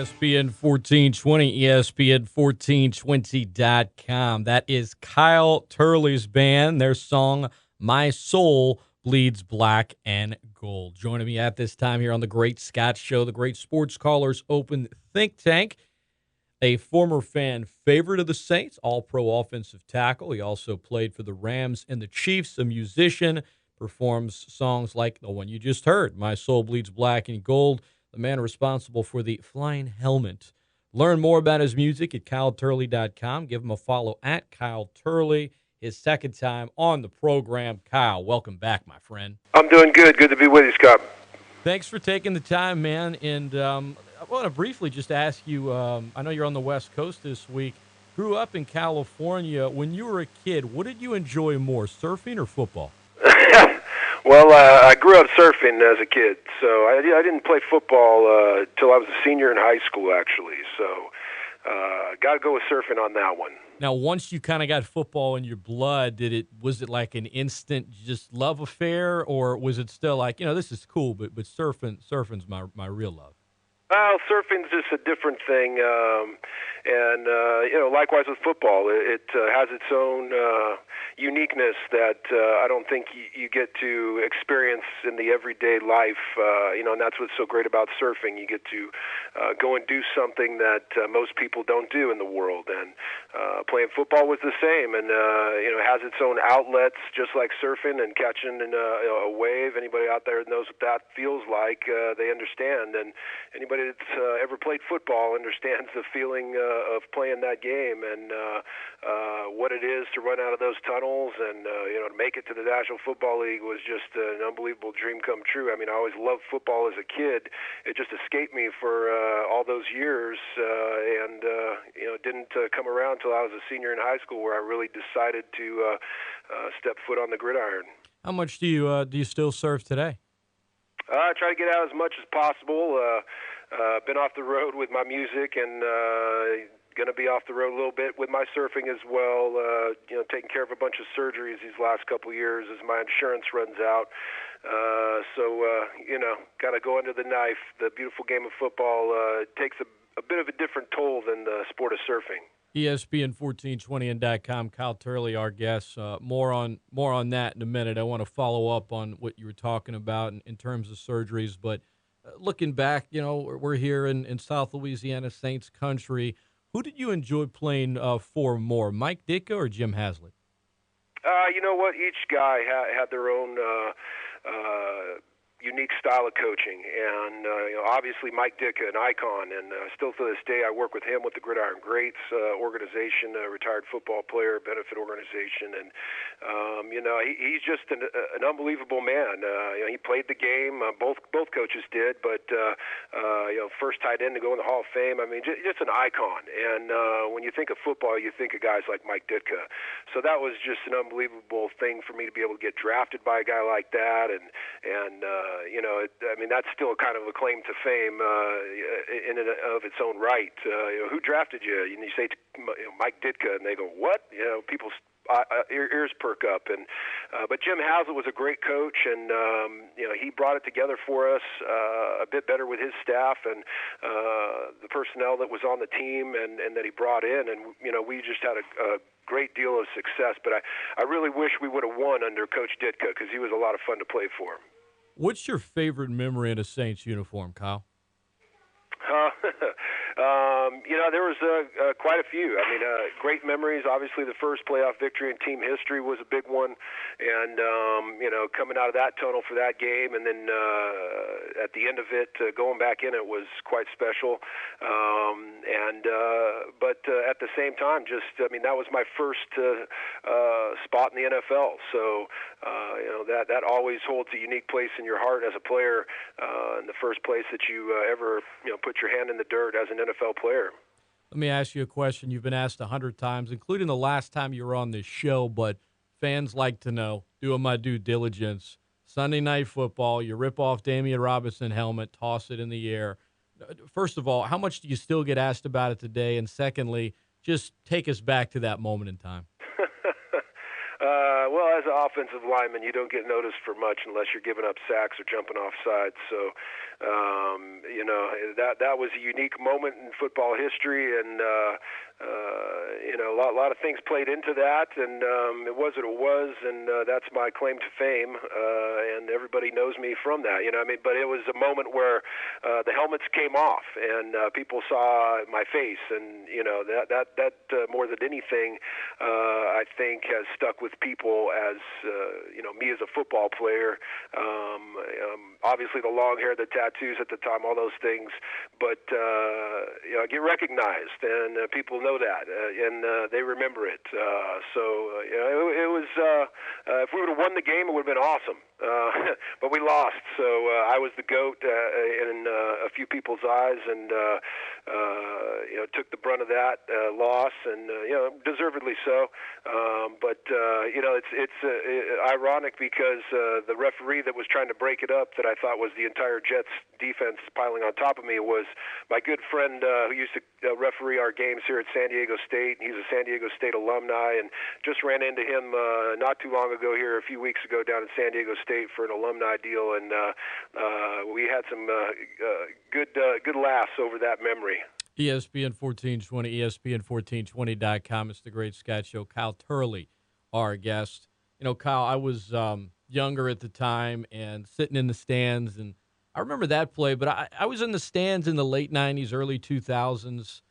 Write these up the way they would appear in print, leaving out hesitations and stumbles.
ESPN 1420, ESPN1420.com. That is Kyle Turley's band, their song, My Soul Bleeds Black and Gold. Joining me at this time here on The Great Scott Show, the Great Sports Callers Open Think Tank, a former fan favorite of the Saints, all-pro offensive tackle. He also played for the Rams and the Chiefs, a musician, performs songs like the one you just heard, My Soul Bleeds Black and Gold, the man responsible for the Flying Helmet. Learn more about his music at KyleTurley.com. Give him a follow at Kyle Turley. His second time on the program. Kyle, welcome back, my friend. I'm doing good. Good to be with you, Scott. Thanks for taking the time, man. And I want to briefly just ask you, I know you're on the West Coast this week. Grew up in California. When you were a kid, what did you enjoy more, surfing or football? Well, I grew up surfing as a kid, so I didn't play football till I was a senior in high school, actually. So got to go with surfing on that one. Now, once you kind of got football in your blood, was it like an instant just love affair, or was it still like, this is cool, but surfing's my real love? Well, surfing's just a different thing, and likewise with football, it has its own uniqueness that I don't think you get to experience in the everyday life. And that's what's so great about surfing. You get to go and do something that most people don't do in the world. And playing football was the same, and it has its own outlets, just like surfing and catching a wave. Anybody out there knows what that feels like. They understand, and anybody that's ever played football understands the feeling of playing that game and what it is to run out of those tunnels and to make it to the National Football League was just an unbelievable dream come true. I mean, I always loved football as a kid. It just escaped me for all those years, and didn't come around until I was a senior in high school where I really decided to step foot on the gridiron. How much do you still surf today? I try to get out as much as possible. Been off the road with my music and going to be off the road a little bit with my surfing as well. Taking care of a bunch of surgeries these last couple of years as my insurance runs out. Got to go under the knife. The beautiful game of football takes a bit of a different toll than the sport of surfing. ESPN1420 and .com. Kyle Turley, our guest. More on that in a minute. I want to follow up on what you were talking about in terms of surgeries. But looking back, we're here in South Louisiana, Saints country. Who did you enjoy playing for more, Mike Ditka or Jim Haslett? You know what? Each guy had their own unique style of coaching, and obviously Mike Ditka, an icon, and still to this day I work with him with the Gridiron Greats organization, a retired football player benefit organization, and he's just an unbelievable man. He played the game, both coaches did, but first tight end to go in the Hall of Fame. I mean, just an icon, and when you think of football, you think of guys like Mike Ditka. So that was just an unbelievable thing for me to be able to get drafted by a guy like that, and that's still kind of a claim to fame in and of its own right. Who drafted you? And you say Mike Ditka, and they go, what? People's ears perk up. And but Jim Haslett was a great coach, and he brought it together for us a bit better with his staff and the personnel that was on the team and that he brought in, and we just had a great deal of success. But I really wish we would have won under Coach Ditka because he was a lot of fun to play for. What's your favorite memory in a Saints uniform, Kyle? There was quite a few. I mean, great memories. Obviously, the first playoff victory in team history was a big one, and coming out of that tunnel for that game, and then at the end of it, going back in it was quite special. But at the same time, that was my first spot in the NFL. So that always holds a unique place in your heart as a player. In the first place that you ever put your hand in the dirt as an NFL player. Let me ask you a question you've been asked 100 times, including the last time you were on this show, but fans like to know, doing my due diligence, Sunday Night Football, you rip off Damian Robinson helmet, toss it in the air. First of all, how much do you still get asked about it today? And secondly, just take us back to that moment in time. Well, as an offensive lineman, you don't get noticed for much unless you're giving up sacks or jumping off sides. So, that was a unique moment in football history, and a lot of things played into that, and it was what it was, and that's my claim to fame, and everybody knows me from that. But it was a moment where the helmets came off, and people saw my face, and that more than anything, I think has stuck with people as me as a football player. Obviously, the long hair, the tattoos at the time, all those things, but I get recognized, and people know that, and they remember it. It was. If we would have won the game, it would have been awesome. But we lost, so I was the GOAT in a few people's eyes, and took the brunt of that loss, and deservedly so. But it's ironic because the referee that was trying to break it up, that I thought was the entire Jets defense piling on top of me, was my good friend who used to referee our games here at San Diego State. He's a San Diego State alumni, and just ran into him not too long ago here, a few weeks ago, down in San Diego State for an alumni deal, and we had some good laughs over that memory. ESPN 1420, ESPN1420.com. It's the Great Scott Show. Kyle Turley, our guest. Kyle, I was younger at the time and sitting in the stands, and I remember that play, but I was in the stands in the late 90s, early 2000s,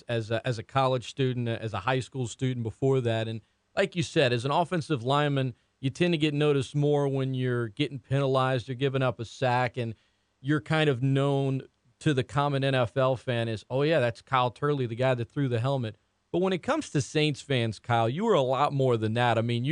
as a college student, as a high school student before that. And like you said, as an offensive lineman, you tend to get noticed more when you're getting penalized, you're giving up a sack, and you're kind of known to the common NFL fan as, oh, yeah, that's Kyle Turley, the guy that threw the helmet. But when it comes to Saints fans, Kyle, you were a lot more than that. I mean,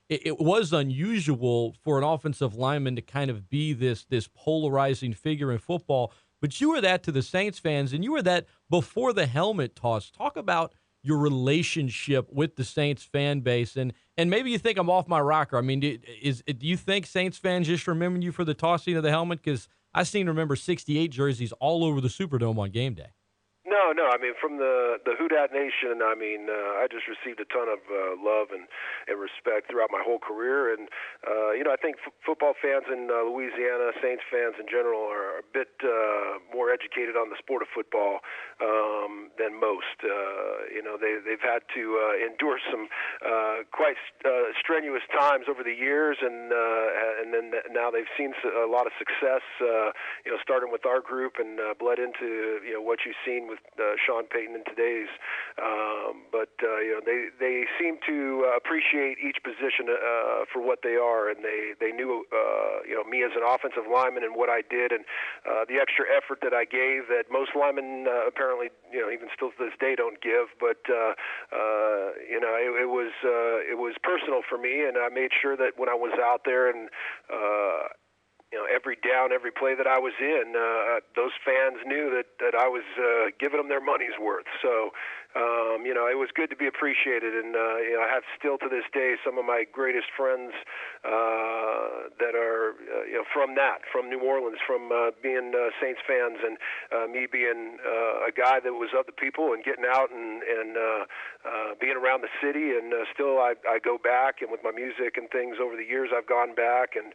it was unusual for an offensive lineman to kind of be this polarizing figure in football, but you were that to the Saints fans, and you were that before the helmet toss. Talk about your relationship with the Saints fan base, and maybe you think I'm off my rocker. I mean, do you think Saints fans just remember you for the tossing of the helmet? Because I seem to remember 68 jerseys all over the Superdome on game day. No. I mean, from the Who Dat Nation, I just received a ton of love and respect throughout my whole career. And, I think football fans in Louisiana, Saints fans in general, are a bit more educated on the sport of football than most. They've had to endure some quite strenuous times over the years, and then now they've seen a lot of success, starting with our group and bled into, what you've seen with Sean Payton in today's, but they seem to appreciate each position for what they are, and they knew me as an offensive lineman and what I did, and the extra effort that I gave that most linemen apparently even still to this day don't give. But it was personal for me, and I made sure that when I was out there and every down, every play that I was in, those fans knew that I was giving them their money's worth. So, it was good to be appreciated. And, I have still to this day some of my greatest friends that are, from New Orleans, from being Saints fans, and me being a guy that was of the people and getting out and being around the city. And still I go back, and with my music and things over the years, I've gone back, and,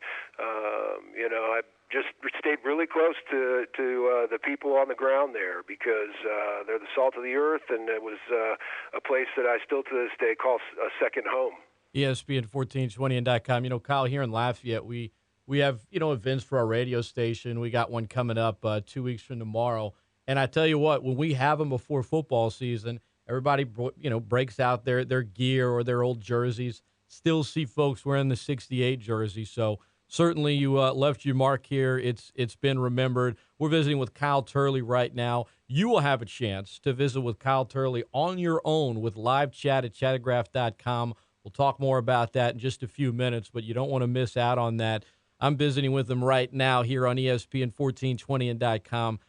I just stayed really close to the people on the ground there, because they're the salt of the earth, and it was a place that I still to this day call a second home. ESPN1420 and .com. Kyle, here in Lafayette, we have, events for our radio station. We got one coming up 2 weeks from tomorrow. And I tell you what, when we have them before football season, everybody, breaks out their gear or their old jerseys. Still see folks wearing the 68 jersey. So certainly you left your mark here. It's been remembered. We're visiting with Kyle Turley right now. You will have a chance to visit with Kyle Turley on your own with live chat at chatograph.com. We'll talk more about that in just a few minutes, but you don't want to miss out on that. I'm visiting with him right now here on ESPN 1420 and .com.